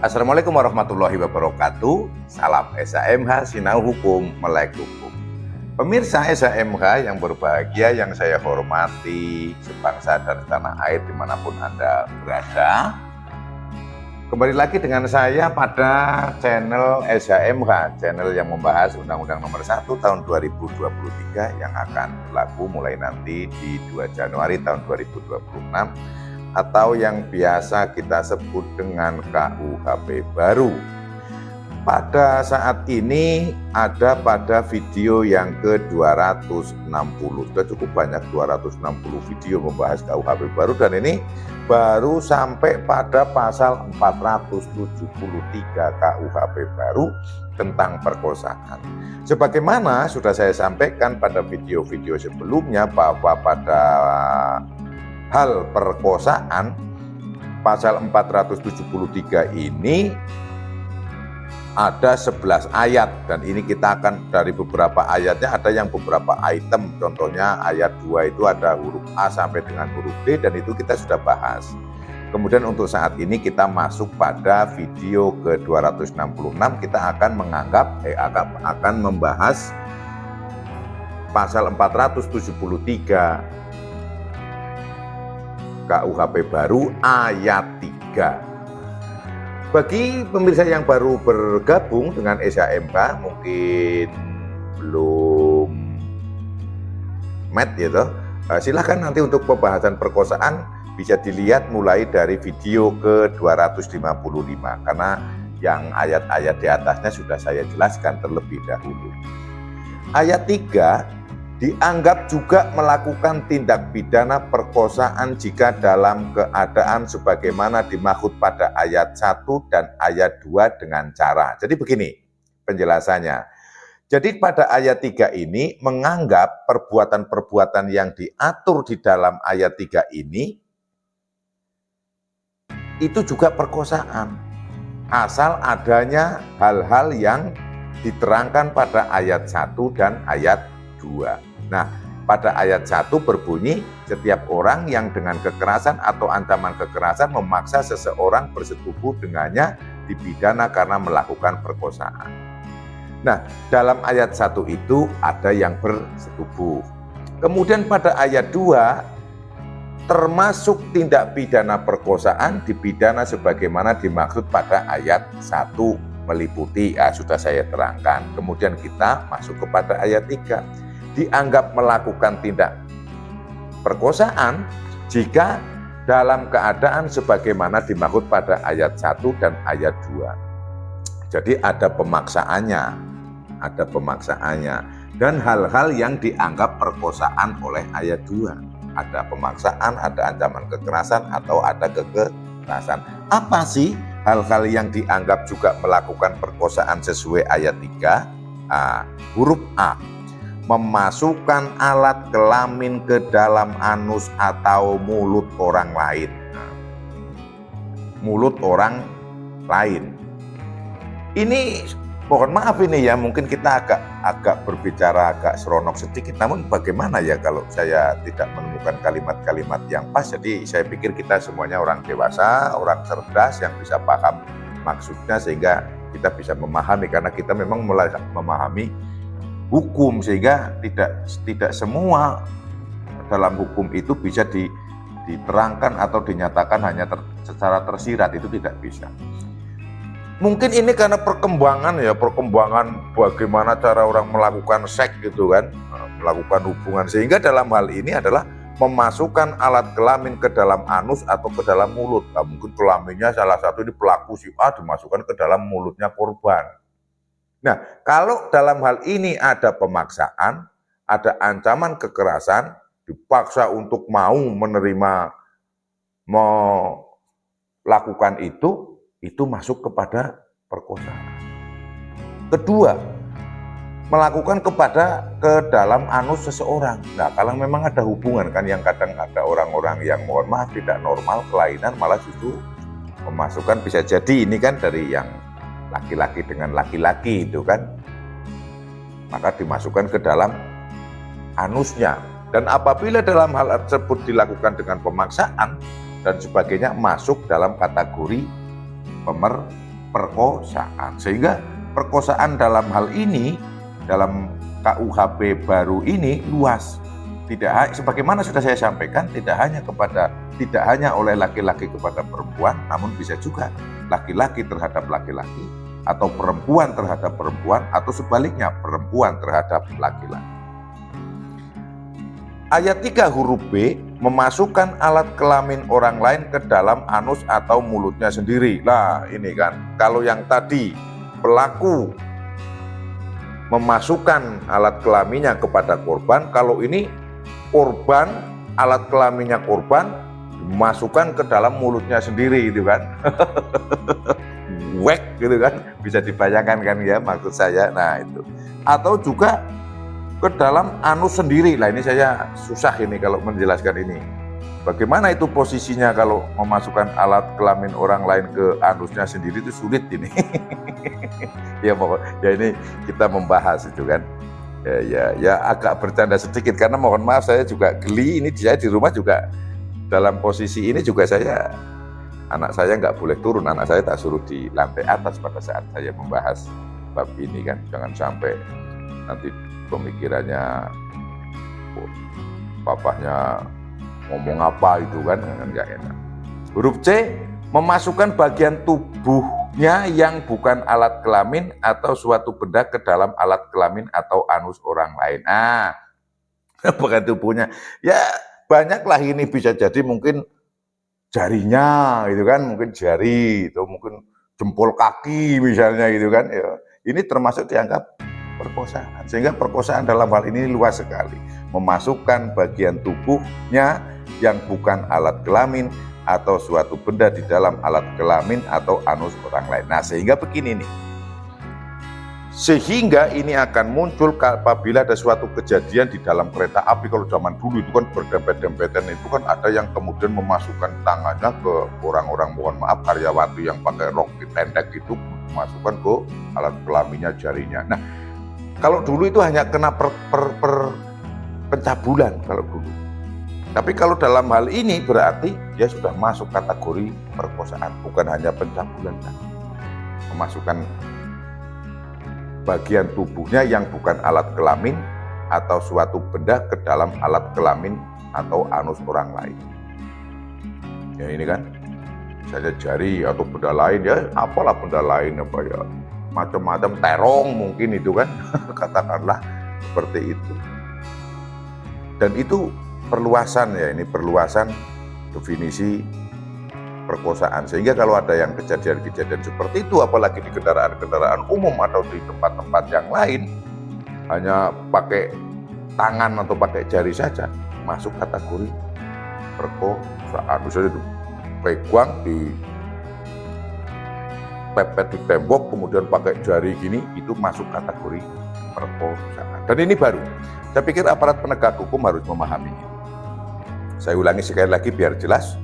Assalamualaikum warahmatullahi wabarakatuh. Salam SHMH, Sinau Hukum, Melek Hukum. Pemirsa SHMH yang berbahagia, yang saya hormati, sebangsa dan tanah air dimanapun Anda berada. Kembali lagi dengan saya pada channel SHMH, channel yang membahas Undang-Undang Nomor 1 Tahun 2023 yang akan berlaku mulai nanti di 2 Januari tahun 2026 atau yang biasa kita sebut dengan KUHP baru. Pada saat ini ada pada video yang ke-260, sudah cukup banyak 260 video membahas KUHP baru, dan ini baru sampai pada pasal 473 KUHP baru tentang perkosaan. Sebagaimana sudah saya sampaikan pada video-video sebelumnya bahwa pada hal perkosaan pasal 473 ini ada 11 ayat, dan ini kita akan dari beberapa ayatnya ada yang beberapa item, contohnya ayat 2 itu ada huruf A sampai dengan huruf D, dan itu kita sudah bahas. Kemudian untuk saat ini kita masuk pada video ke-266, kita akan akan membahas pasal 473 KUHP baru ayat 3. Bagi pemirsa yang baru bergabung dengan SHMH, mungkin belum gitu, silahkan nanti untuk pembahasan perkosaan bisa dilihat mulai dari video ke-255, karena yang ayat-ayat di atasnya sudah saya jelaskan terlebih dahulu. Ayat 3, dianggap juga melakukan tindak pidana perkosaan jika dalam keadaan sebagaimana dimaksud pada ayat 1 dan ayat 2 dengan cara. Jadi begini penjelasannya. Jadi pada ayat 3 ini menganggap perbuatan-perbuatan yang diatur di dalam ayat 3 ini itu juga perkosaan, asal adanya hal-hal yang diterangkan pada ayat 1 dan ayat 2. Nah, pada ayat 1 berbunyi, setiap orang yang dengan kekerasan atau ancaman kekerasan memaksa seseorang bersetubuh dengannya dipidana karena melakukan perkosaan. Nah, dalam ayat 1 itu ada yang bersetubuh. Kemudian pada ayat 2, termasuk tindak pidana perkosaan dipidana sebagaimana dimaksud pada ayat 1 meliputi, sudah saya terangkan. Kemudian kita masuk kepada ayat 3. Dianggap melakukan tindak perkosaan jika dalam keadaan sebagaimana dimaksud pada ayat 1 dan ayat 2. Jadi ada pemaksaannya dan hal-hal yang dianggap perkosaan oleh ayat 2. Ada pemaksaan, ada ancaman kekerasan, atau ada kekerasan. Apa sih hal-hal yang dianggap juga melakukan perkosaan sesuai ayat 3? Huruf A, memasukkan alat kelamin ke dalam anus atau mulut orang lain. Mulut orang lain. Ini mohon maaf ini ya, mungkin kita agak berbicara agak seronok sedikit, namun bagaimana ya kalau saya tidak menemukan kalimat-kalimat yang pas. Jadi saya pikir kita semuanya orang dewasa, orang cerdas yang bisa paham maksudnya, sehingga kita bisa memahami, karena kita memang memahami hukum, sehingga tidak semua dalam hukum itu bisa diterangkan atau dinyatakan hanya secara tersirat, itu tidak bisa. Mungkin ini karena perkembangan bagaimana cara orang melakukan seks gitu kan, melakukan hubungan, sehingga dalam hal ini adalah memasukkan alat kelamin ke dalam anus atau ke dalam mulut. Mungkin kelaminnya salah satu ini pelaku si A dimasukkan ke dalam mulutnya korban. Nah, kalau dalam hal ini ada pemaksaan, ada ancaman kekerasan, dipaksa untuk mau melakukan itu masuk kepada perkosaan. Kedua, melakukan ke dalam anus seseorang. Nah, kalau memang ada hubungan kan, yang kadang ada orang-orang yang mohon maaf tidak normal, kelainan, malah justru memasukkan, bisa jadi ini kan dari yang laki-laki dengan laki-laki itu kan, maka dimasukkan ke dalam anusnya. Dan apabila dalam hal tersebut dilakukan dengan pemaksaan dan sebagainya, masuk dalam kategori perkosaan. Sehingga perkosaan dalam hal ini, dalam KUHP baru ini luas. Sebagaimana sudah saya sampaikan, tidak hanya oleh laki-laki kepada perempuan, namun bisa juga laki-laki terhadap laki-laki, atau perempuan terhadap perempuan, atau sebaliknya perempuan terhadap laki-laki. Ayat 3 huruf B, memasukkan alat kelamin orang lain ke dalam anus atau mulutnya sendiri. Nah ini kan, kalau yang tadi pelaku memasukkan alat kelaminnya kepada korban, kalau ini korban, alat kelaminnya korban dimasukkan ke dalam mulutnya sendiri gitu kan. Wek gitu kan, bisa dibayangkan kan ya maksud saya. Nah itu, atau juga ke dalam anus sendiri. Nah ini saya susah ini kalau menjelaskan ini. Bagaimana itu posisinya kalau memasukkan alat kelamin orang lain ke anusnya sendiri, itu sulit ini. Ya ini kita membahas itu kan. Ya agak bercanda sedikit karena mohon maaf saya juga geli, ini saya di rumah juga dalam posisi ini juga anak saya nggak boleh turun, anak saya tak suruh di lantai atas pada saat saya membahas bab ini kan, jangan sampai nanti pemikirannya papahnya ngomong apa itu kan nggak enak. Huruf C, memasukkan bagian tubuhnya yang bukan alat kelamin atau suatu benda ke dalam alat kelamin atau anus orang lain. Nah, bukan tubuhnya. Ya, banyaklah ini, bisa jadi mungkin jarinya gitu kan, mungkin jari, itu mungkin jempol kaki misalnya gitu kan. Ya, ini termasuk dianggap perkosaan. Sehingga perkosaan dalam hal ini luas sekali. Memasukkan bagian tubuhnya yang bukan alat kelamin atau suatu benda di dalam alat kelamin atau anus orang lain. Nah, sehingga begini nih. Sehingga ini akan muncul apabila ada suatu kejadian di dalam kereta api. Kalau zaman dulu itu kan berdempet-dempetan, itu kan ada yang kemudian memasukkan tangannya ke orang-orang, mohon maaf, karyawati yang pakai rok pendek itu, memasukkan ke alat kelaminnya, jarinya. Nah, kalau dulu itu hanya kena pencabulan kalau dulu. Tapi kalau dalam hal ini berarti dia sudah masuk kategori perkosaan, bukan hanya pencabulan kan. Memasukkan bagian tubuhnya yang bukan alat kelamin atau suatu benda ke dalam alat kelamin atau anus orang lain. Ya ini kan, misalnya jari atau benda lain, ya apalah benda lain, apa ya, macam-macam, terong mungkin itu kan, katakanlah seperti itu. Dan itu perluasan ya, ini perluasan definisi perkosaan. Sehingga kalau ada yang kejadian-kejadian seperti itu, apalagi di kendaraan-kendaraan umum atau di tempat-tempat yang lain, hanya pakai tangan atau pakai jari saja, masuk kategori perkosaan. Misalnya itu pegang di pepet di tembok, kemudian pakai jari gini, itu masuk kategori perkosaan. Dan ini baru. Saya pikir aparat penegak hukum harus memahami ini. Saya ulangi sekali lagi biar jelas.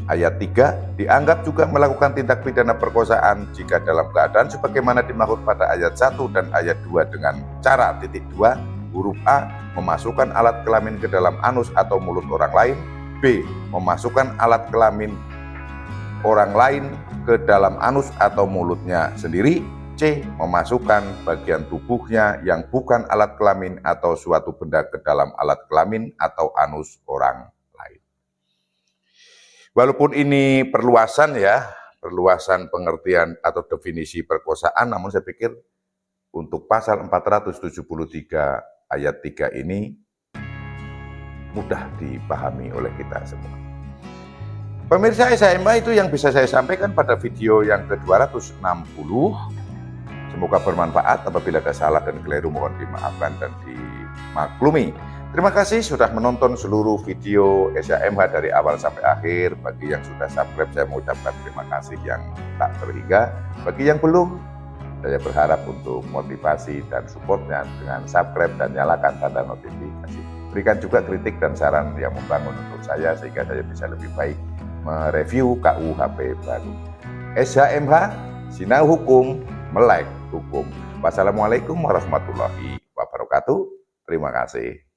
Ayat 3, dianggap juga melakukan tindak pidana perkosaan jika dalam keadaan sebagaimana dimaksud pada ayat 1 dan ayat 2 dengan cara (2) huruf A, memasukkan alat kelamin ke dalam anus atau mulut orang lain. B, memasukkan alat kelamin orang lain ke dalam anus atau mulutnya sendiri. C, memasukkan bagian tubuhnya yang bukan alat kelamin atau suatu benda ke dalam alat kelamin atau anus orang lain. Walaupun ini perluasan ya, perluasan pengertian atau definisi perkosaan, namun saya pikir untuk pasal 473 ayat 3 ini mudah dipahami oleh kita semua. Pemirsa SHMH, itu yang bisa saya sampaikan pada video yang ke-260. Semoga bermanfaat. Apabila ada salah dan keliru mohon dimaafkan dan dimaklumi. Terima kasih sudah menonton seluruh video SHMH dari awal sampai akhir. Bagi yang sudah subscribe, saya mengucapkan terima kasih yang tak terhingga. Bagi yang belum, saya berharap untuk motivasi dan supportnya dengan subscribe dan nyalakan tanda notifikasi. Berikan juga kritik dan saran yang membangun untuk saya sehingga saya bisa lebih baik mereview KUHP baru. SHMH, Sinau Hukum, Melek Hukum. Wassalamualaikum warahmatullahi wabarakatuh. Terima kasih.